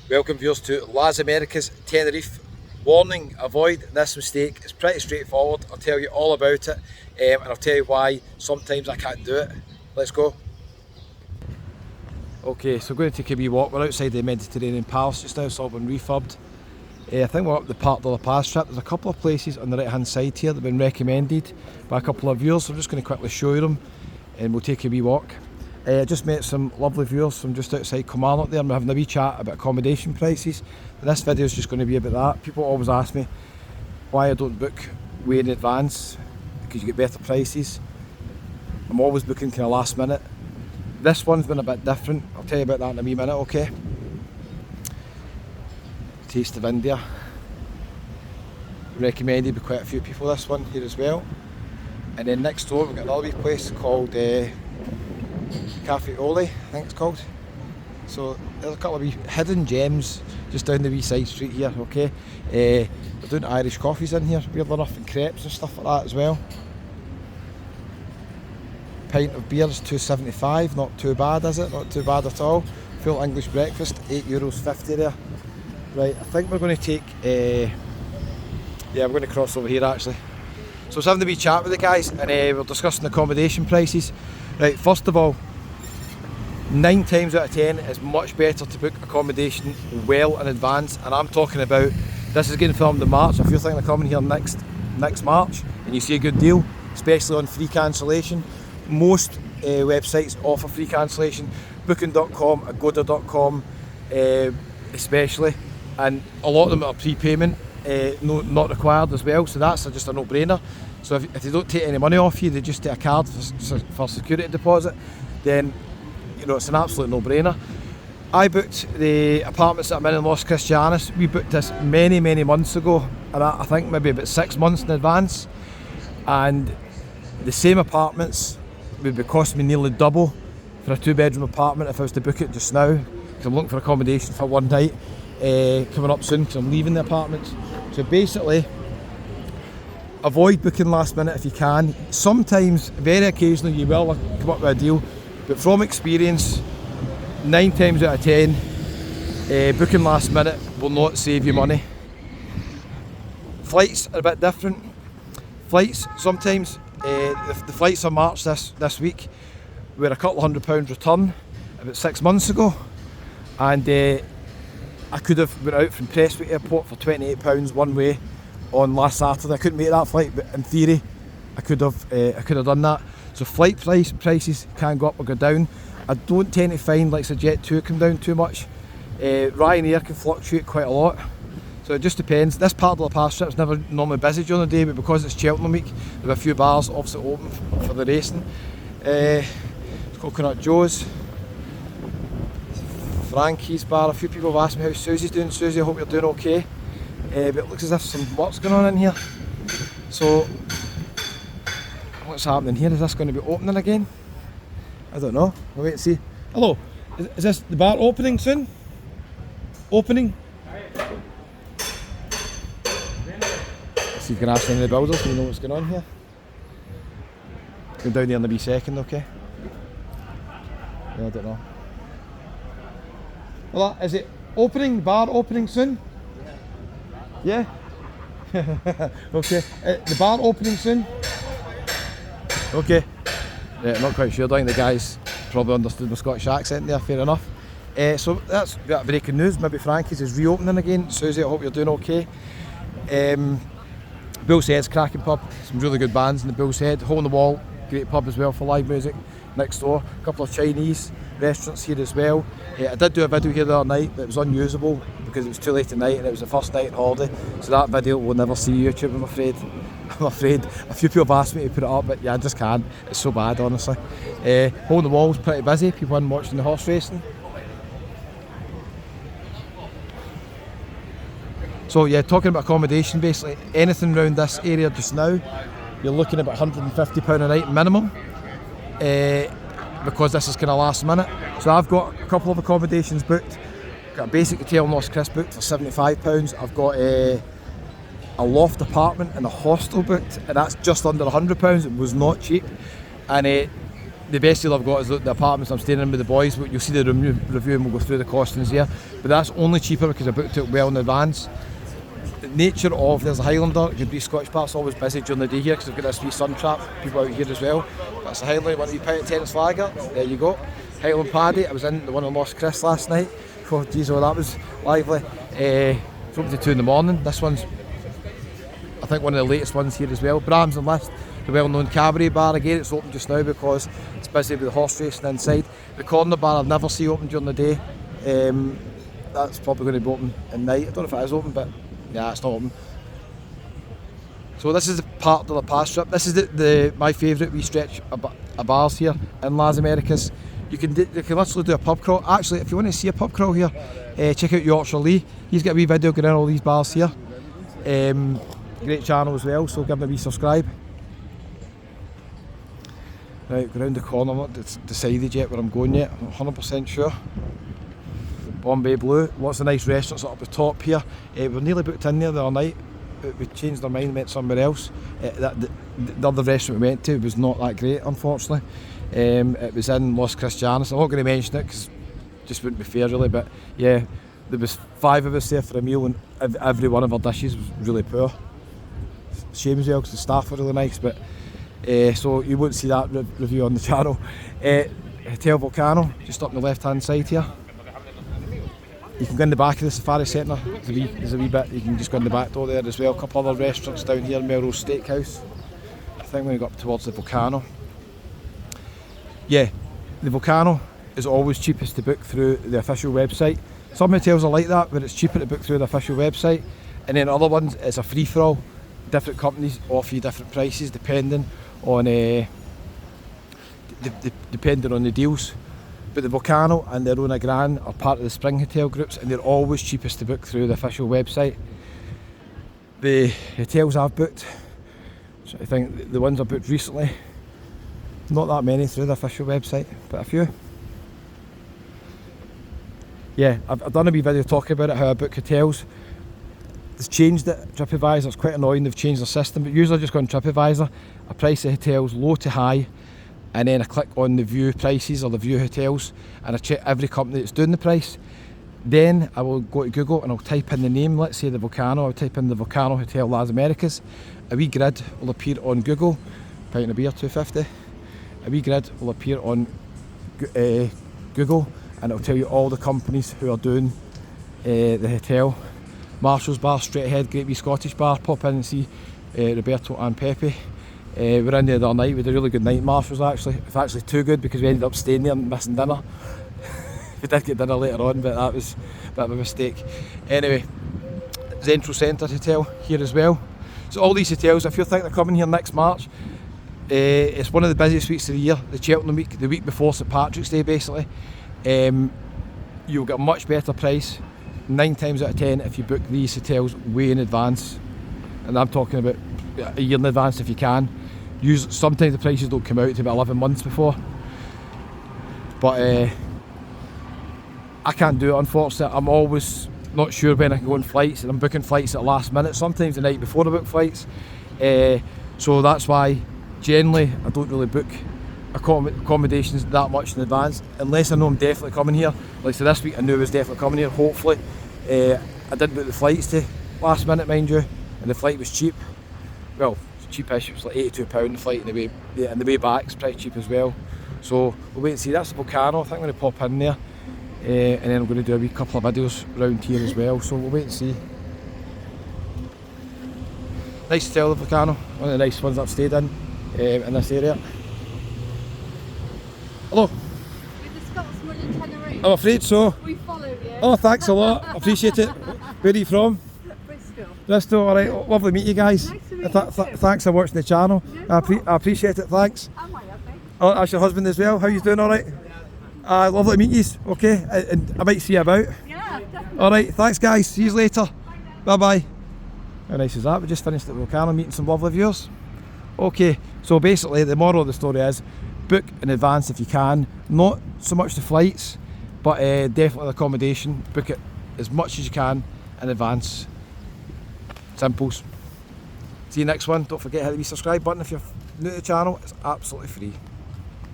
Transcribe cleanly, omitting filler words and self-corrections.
Welcome viewers to Las Americas, Tenerife. Warning, avoid this mistake. It's pretty straightforward. I'll tell you all about it and I'll tell you why sometimes I can't do it. Let's go. Okay, so we're going to take a wee walk. We're outside the Mediterranean Palace just now. It's all been refurbed. I think we're up the Parc de la Paz strip. There's a couple of places on the right hand side here that have been recommended by a couple of viewers. So I'm just going to quickly show you them and we'll take a wee walk. I just met some lovely viewers from just outside Kilmarnock there, and we're having a wee chat about accommodation prices. And this video is just going to be about that. People always ask me why I don't book way in advance, because you get better prices. I'm always booking kind of last minute. This one's been a bit different. I'll tell you about that in a wee minute, okay? Taste of India. Recommended by quite a few people, this one here as well. And then next door we've got another wee place called Cafe Ole, I think it's called. So there's a couple of wee hidden gems just down the wee side street here, okay? They're doing Irish coffees in here, weird enough, and crepes and stuff like that as well. Pint of beer is £2.75, not too bad is it? Not too bad at all. Full English breakfast, €8.50 there. Right, I think we're going to take, yeah, we're going to cross over here actually. So I was having a wee chat with the guys and we're discussing accommodation prices. Right, first of all, 9 times out of 10 it's much better to book accommodation well in advance, and I'm talking about, this is getting filmed in March. If you're thinking of coming here next March and you see a good deal, especially on free cancellation, most websites offer free cancellation, booking.com, agoda.com especially, and a lot of them are prepayment, not required as well, so that's just a no-brainer. So if they don't take any money off you, they just take a card for security deposit, then you know it's an absolute no-brainer. I booked the apartments that I'm in Los Cristianos. We booked this many months ago, and I think maybe about 6 months in advance, and the same apartments would be costing me nearly double for a 2-bedroom apartment if I was to book it just now, because I'm looking for accommodation for one night coming up soon, because I'm leaving the apartments. So basically, avoid booking last minute if you can. Sometimes, very occasionally, you will come up with a deal, but from experience, 9 times out of 10, booking last minute will not save you money. Flights are a bit different. Flights, sometimes, the flights on March this week were a couple of £100 return about 6 months ago, and I could have went out from Prestwick Airport for £28 one way on last Saturday. I couldn't make that flight, but in theory I could have done that. So flight prices can go up or go down. I don't tend to find, like the Jet 2, come down too much. Ryanair can fluctuate quite a lot, so it just depends. This part of the Paz strip's never normally busy during the day, but because it's Cheltenham week, there are a few bars obviously open for the racing. Coconut Joe's, Frankie's bar. A few people have asked me how Susie's doing. Susie, I hope you're doing okay. But it looks as if some work's going on in here. So, what's happening here? Is this going to be opening again? I don't know. We'll wait and see. Hello, is this the bar opening soon? Opening? Let's see if you can ask any of the builders so you know what's going on here. Go down there in a wee second, okay? Yeah, I don't know. Well, is it opening? The bar opening soon? Yeah? Okay. The bar opening soon? Okay. Yeah, not quite sure. I think the guys probably understood my Scottish accent there, fair enough. So that's that breaking news. Maybe Frankie's is reopening again. Susie, I hope you're doing okay. Bull's Head's cracking pub. Some really good bands in the Bull's Head. Hole in the Wall, great pub as well for live music. Next door, a couple of Chinese restaurants here as well. I did do a video here the other night, but it was unusable because it was too late at night and it was the first night on holiday. So that video will never see YouTube, I'm afraid. I'm afraid. A few people have asked me to put it up, but yeah, I just can't. It's so bad, honestly. Hole in the Wall's pretty busy. People in watching the horse racing. So yeah, talking about accommodation, basically anything around this area just now, you're looking at about £150 a night minimum. Because this is kind of last minute. So I've got a couple of accommodations booked. Got a basic hotel in Los Chris booked for £75. I've got a loft apartment and a hostel booked, and that's just under £100. It was not cheap. And the best deal I've got is the apartments I'm staying in with the boys. You'll see the room review and we'll go through the costings here. But that's only cheaper because I booked it well in advance. The nature of, there's a Highlander, it could be Scottish Park's always busy during the day here because they've got this wee sun trap, people out here as well. That's a Highlander, want to be pint tennis lager, there you go. Highland Paddy, I was in the one on Lost Chris last night. Oh geez, oh that was lively. It's open to 2 in the morning. This one's, I think, one of the latest ones here as well. Brahms and List, the well-known cabaret bar, again it's open just now because it's busy with the horse racing inside. The corner bar I've never see open during the day. That's probably going to be open at night. I don't know if it is open, but yeah, it's not open. So this is the part of the pass strip. This is my favourite wee stretch of bars here in Las Americas. You can literally do a pub crawl. Actually, if you want to see a pub crawl here, check out Yorkshire Lee. He's got a wee video going on all these bars here. Great channel as well, so give him a wee subscribe. Right, go round the corner. I'm not decided yet where I'm going yet. I'm not 100% sure. Bombay Blue, lots of nice restaurants up the top here. We're nearly booked in there the other night. We changed our mind and went somewhere else. The other restaurant we went to was not that great, unfortunately. It was in Los Cristianos. I'm not going to mention it because it just wouldn't be fair really, but yeah, there was 5 of us there for a meal and every one of our dishes was really poor. Shame as well because the staff were really nice, but so you won't see that review on the channel. Hotel Volcano, just up on the left hand side here. You can go in the back of the Safari Centre, there's a wee bit, you can just go in the back door there as well. A couple other restaurants down here, Melrose Steakhouse. I think when we go up towards the Volcano. Yeah, the Volcano is always cheapest to book through the official website. Some hotels are like that, where it's cheaper to book through the official website, and then other ones it's a free-for-all. Different companies offer you different prices depending on depending on the deals. But the Volcano and the Arona Gran are part of the Spring Hotel groups, and they're always cheapest to book through the official website. The hotels I've booked, so I think the ones I've booked recently, not that many through the official website, but a few. Yeah, I've done a wee video talking about it, how I book hotels. They've changed it, TripAdvisor, it's quite annoying, they've changed their system, but usually I just go on TripAdvisor, I price the hotels low to high, and then I click on the view prices or the view hotels, and I check every company that's doing the price. Then I will go to Google and I'll type in the name, let's say the Volcano, I'll type in the Volcano Hotel Las Americas. A wee grid will appear on Google, pint of beer, $2.50. A wee grid will appear on Google, and it'll tell you all the companies who are doing the hotel. Marshall's Bar, straight ahead, great wee Scottish bar, pop in and see Roberto and Pepe. We were in there the other night, we had a really good night at Marshall's actually. It's actually too good because we ended up staying there and missing dinner. We did get dinner later on, but that was a bit of a mistake. Anyway, Central Centre Hotel here as well. So all these hotels, if you're thinking of coming here next March, it's one of the busiest weeks of the year, the Cheltenham week, the week before St Patrick's Day basically. You'll get a much better price 9 times out of 10 if you book these hotels way in advance, and I'm talking about a year in advance if you can. Sometimes the prices don't come out to about 11 months before, but I can't do it unfortunately. I'm always not sure when I can go on flights, and I'm booking flights at the last minute, sometimes the night before I book flights, so that's why generally I don't really book accommodations that much in advance unless I know I'm definitely coming here. Like so this week I knew I was definitely coming here, hopefully. I did book the flights to last minute, mind you, and the flight was cheap. Well, cheapish, it was like £82 the flight, and the way back's pretty cheap as well. So we'll wait and see. That's the Volcano, I think I'm going to pop in there, and then I'm going to do a wee couple of videos around here as well, so we'll wait and see. Nice hotel, the Volcano, one of the nice ones I've stayed in this area. Hello. You're the Scotsman in Tenerife. I'm afraid so. We followed you. Oh, thanks a lot, I appreciate it. Where are you from? Bristol. Bristol, alright, lovely to meet you guys. Nice to meet you. Thanks for watching the channel. No I appreciate it, thanks. Am I happy? Oh, that's your husband as well, how you doing, alright? Lovely to meet you, okay, and I might see you about. Yeah, definitely. Alright, thanks guys, see you later. Bye bye. How nice is that? We just finished at the Volcano meeting some lovely viewers. Okay, so basically the moral of the story is book in advance if you can. Not so much the flights, but definitely the accommodation. Book it as much as you can in advance. Simples. See you next one. Don't forget to hit the subscribe button if you're new to the channel. It's absolutely free.